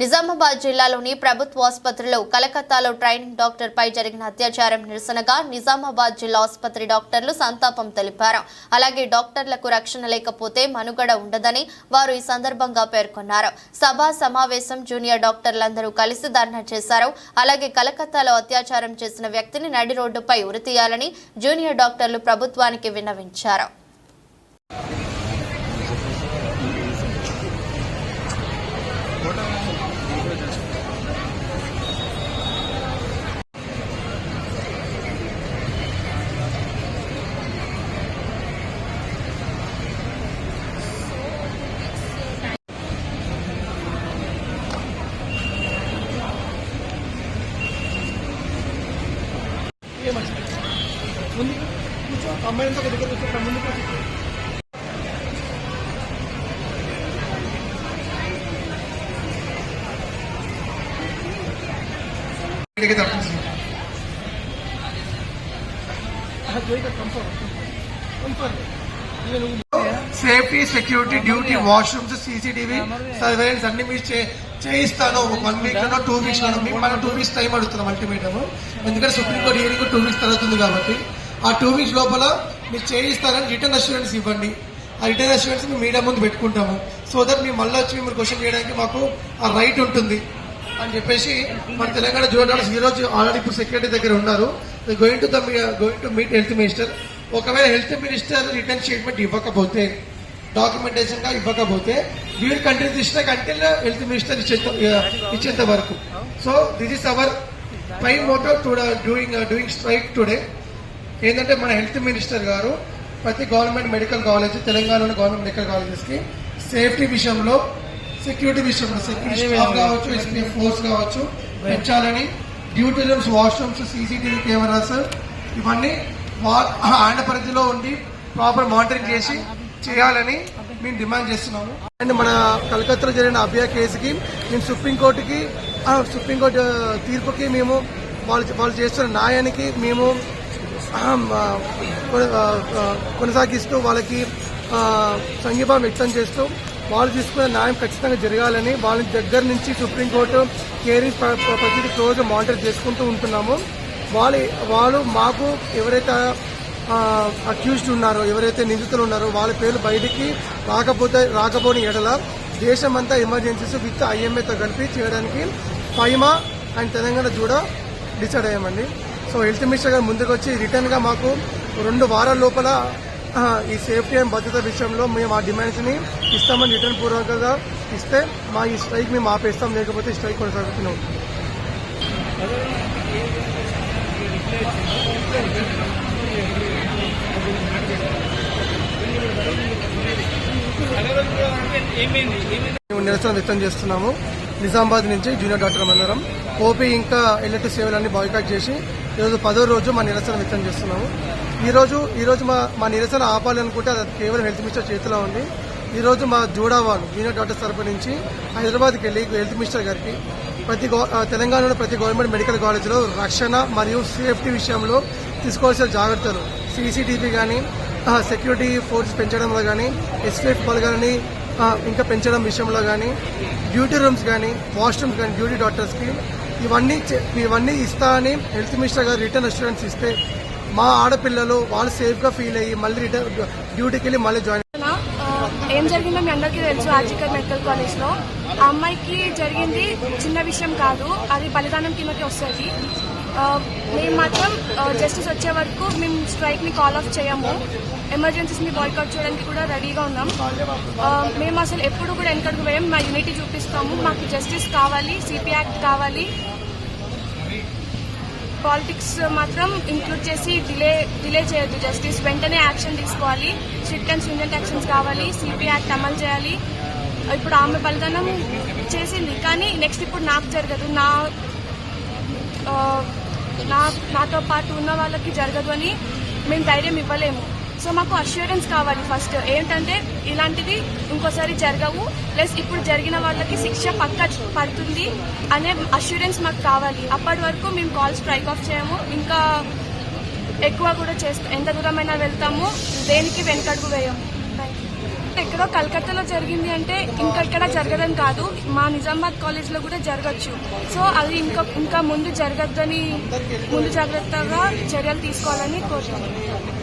నిజామాబాద్ జిల్లాలోని ప్రభుత్వ ఆసుపత్రిలో కలకత్తాలో ట్రైనింగ్ డాక్టర్ పై జరిగిన అత్యాచారం నిరసనగా నిజామాబాద్ జిల్లా ఆసుపత్రి డాక్టర్లు సంతాపం తెలిపారు. అలాగే డాక్టర్లకు రక్షణ లేకపోతే మనుగడ ఉండదని వారు ఈ సందర్భంగా పేర్కొన్నారు. సభా సమావేశం జూనియర్ డాక్టర్లందరూ కలిసి ధర్నా చేశారు. అలాగే కలకత్తాలో అత్యాచారం చేసిన వ్యక్తిని నడి రోడ్డుపై ఉరితీయాలని జూనియర్ డాక్టర్లు ప్రభుత్వానికి విన్నవించారు. ముందు కూర్చో అమ్మాయిలతో దగ్గర కూర్చో ముందు safety security duty washrooms CCTV surveillance అన్ని మీరు చేయిస్తాను. 1 వీక్ లోనో 2 వీక్స్ లోనో మనం 2 వీక్స్ టైం అడుగుతున్నాం అల్టిమేటమ్. ఎందుకంటే సుప్రీంకోర్టు హియరింగ్ 2 వీక్స్ జరుగుతుంది కాబట్టి ఆ 2 వీక్స్ లోపల మీరు చేయిస్తారని రిటర్న్ అష్యూరెన్స్ ఇవ్వండి. ఆ రిటర్న్ అష్యూరెన్స్ మేము మీడియా ముందు పెట్టుకుంటాము. సో దట్ మేము మళ్ళీ వచ్చి మీరు క్వశ్చన్ చేయడానికి మాకు ఆ రైట్ ఉంటుంది అని చెప్పేసి మన తెలంగాణ జూనియర్ ఈ రోజు ఆల్రెడీ ఇప్పుడు సెక్రటరీ దగ్గర ఉన్నారు. Going to meet health minister. ఒకవేళ హెల్త్ మినిస్టర్ రిటర్న్ స్టేట్మెంట్ ఇవ్వకపోతే డాక్యుమెంటేషన్ గా ఇవ్వకపోతే we'll continue this until health minister ఇచ్చేంత వరకు. So this is our prime motto doing strike today. ఏంటంటే మన హెల్త్ మినిస్టర్ గారు ప్రతి గవర్నమెంట్ మెడికల్ కాలేజ్ తెలంగాణలోని గవర్నమెంట్ మెడికల్ కాలేజెస్ కి సేఫ్టీ విషయంలో సెక్యూరిటీ విషయంలో సెక్యూరిటీ స్టాఫ్ కావచ్చు ఎస్పీఎఫ్ ఫోర్స్ కావచ్చు పెంచాలని duty rooms washrooms CCTV cameras ఇవన్నీ ఆయన పరిధిలో ఉండి ప్రాపర్ మానిటరింగ్ చేయాలని మేము డిమాండ్ చేస్తున్నాము. అండ్ మన కలకత్తాలో జరిగిన అభయ కేసుకి మేము సుప్రీంకోర్టు తీర్పుకి మేము వాళ్ళు చేస్తున్న న్యాయానికి మేము కొనసాగిస్తూ వాళ్ళకి సంఘీభావం వ్యక్తం చేస్తూ వాళ్ళు తీసుకునే న్యాయం ఖచ్చితంగా జరగాలని వాళ్ళ దగ్గర నుంచి సుప్రీంకోర్టు కేరింగ్ ప్రతిదీ క్లోజ్ మానిటర్ చేసుకుంటూ ఉంటున్నాము. వాళ్ళు మాకు ఎవరైతే అక్యూజ్డ్ ఉన్నారో ఎవరైతే నిందితులు ఉన్నారో వాళ్ళ పేర్లు బయటికి రాకపోని ఎడల దేశమంతా ఎమర్జెన్సీస్ విత్ ఐఎంఏతో కలిపి చేయడానికి ఫైమా అండ్ తెలంగాణ కూడా డిసైడ్ అయ్యామండి. సో హెల్త్ మినిస్టర్ గారు ముందుకు వచ్చి రిటర్న్ గా మాకు 2 వారాల లోపల ఈ సేఫ్టీ అండ్ భద్రత విషయంలో మేము ఆ డిమాండ్స్ ని ఇస్తామని రిటర్న్ పూర్వకంగా ఇస్తే మా ఈ స్ట్రైక్ మేము ఆపేస్తాం, లేకపోతే ఈ స్ట్రైక్ కొనసాగుతున్నాం. మేము నిరసన వ్యక్తం చేస్తున్నాము. నిజామాబాద్ నుంచి జూనియర్ డాక్టర్ అందరం ఓపీ ఇంకా ఎల్ఎటి సేవలన్నీ బాయ్కాట్ చేసి ఈరోజు 10వ రోజు మా నిరసన వ్యక్తం చేస్తున్నాము. ఈ రోజు మా నిరసన ఆపాలనుకుంటే అది కేవలం హెల్త్ మినిస్టర్ చేతిలో ఉంది. ఈ రోజు మా జూడావాళ్ళు జూనియర్ డాక్టర్స్ తరపు నుంచి హైదరాబాద్కి వెళ్లి హెల్త్ మినిస్టర్ గారికి తెలంగాణలో ప్రతి గవర్నమెంట్ మెడికల్ కాలేజీలో రక్షణ మరియు సేఫ్టీ విషయంలో తీసుకోవాల్సిన జాగ్రత్తలు సీసీటీవీ కానీ సెక్యూరిటీ ఫోర్స్ పెంచడంలో కానీ ఎస్పీఎఫ్ బలగాలని ఇంకా పెంచడం విషయంలో కానీ డ్యూటీ రూమ్స్ కానీ వాష్రూమ్స్ కానీ డ్యూటీ డాక్టర్స్కి ఇవన్నీ ఇస్తా అని హెల్త్ మినిస్టర్ గారు రిటర్న్ అష్యూరెన్స్ ఇస్తే మా ఆడపిల్లలు వాళ్ళు సేఫ్గా ఫీల్ అయ్యి మళ్ళీ రిటర్న్ డ్యూటీకి వెళ్ళి మళ్ళీ జాయిన్. ఏం జరిగిందో మీ అందరికీ తెలుసు. ఆర్జికర్ మెడికల్ కాలేజ్ లో ఆ అమ్మాయికి జరిగింది చిన్న విషయం కాదు, అది బలిదానం కిందకి వస్తుంది. మేము మాత్రం జస్టిస్ వచ్చే వరకు మేము స్ట్రైక్ ని కాల్ ఆఫ్ చేయము. ఎమర్జెన్సీస్ ని బాయ్కాట్ చేయడానికి కూడా రెడీగా ఉన్నాం. మేము అసలు ఎప్పుడు కూడా వెనకడుగు వేయం. మా యూనిటీ చూపిస్తాము. మాకు జస్టిస్ కావాలి, సిపి యాక్ట్ కావాలి. పాలిటిక్స్ మాత్రం ఇంక్లూడ్ చేసి డిలే చేయొద్దు. జస్టిస్ వెంటనే యాక్షన్ తీసుకోవాలి. స్ట్రిక్ట్ అండ్ స్ట్రింజెంట్ యాక్షన్స్ కావాలి. సిపి యాక్ట్ అమలు చేయాలి. ఇప్పుడు ఆమె బలిదానం చేసింది, కానీ నెక్స్ట్ ఇప్పుడు నాకు జరగదు, నాతో పాటు ఉన్న వాళ్ళకి జరగదు అని మేము ధైర్యం ఇవ్వలేము. సో మాకు అష్యూరెన్స్ కావాలి. ఫస్ట్ ఏంటంటే ఇలాంటివి ఇంకోసారి జరగవు, ప్లస్ ఇప్పుడు జరిగిన వాళ్ళకి శిక్ష పక్క పడుతుంది అనే అష్యూరెన్స్ మాకు కావాలి. అప్పటి వరకు మేము కాల్ స్ట్రైక్ ఆఫ్ చేయము. ఇంకా ఎక్కువ కూడా చేస్తాం. ఎంత దూరమైనా వెళ్తాము. దేనికి వెనకడుగు వేయము. Thank you. ఎక్కడో కలకత్తాలో జరిగింది అంటే ఇంకెక్కడ జరగదని కాదు, మా నిజామాబాద్ కాలేజ్లో కూడా జరగచ్చు. సో అది ఇంకా ముందు జరగద్దని ముందు జాగ్రత్తగా చర్యలు తీసుకోవాలని కోరుతున్నాను.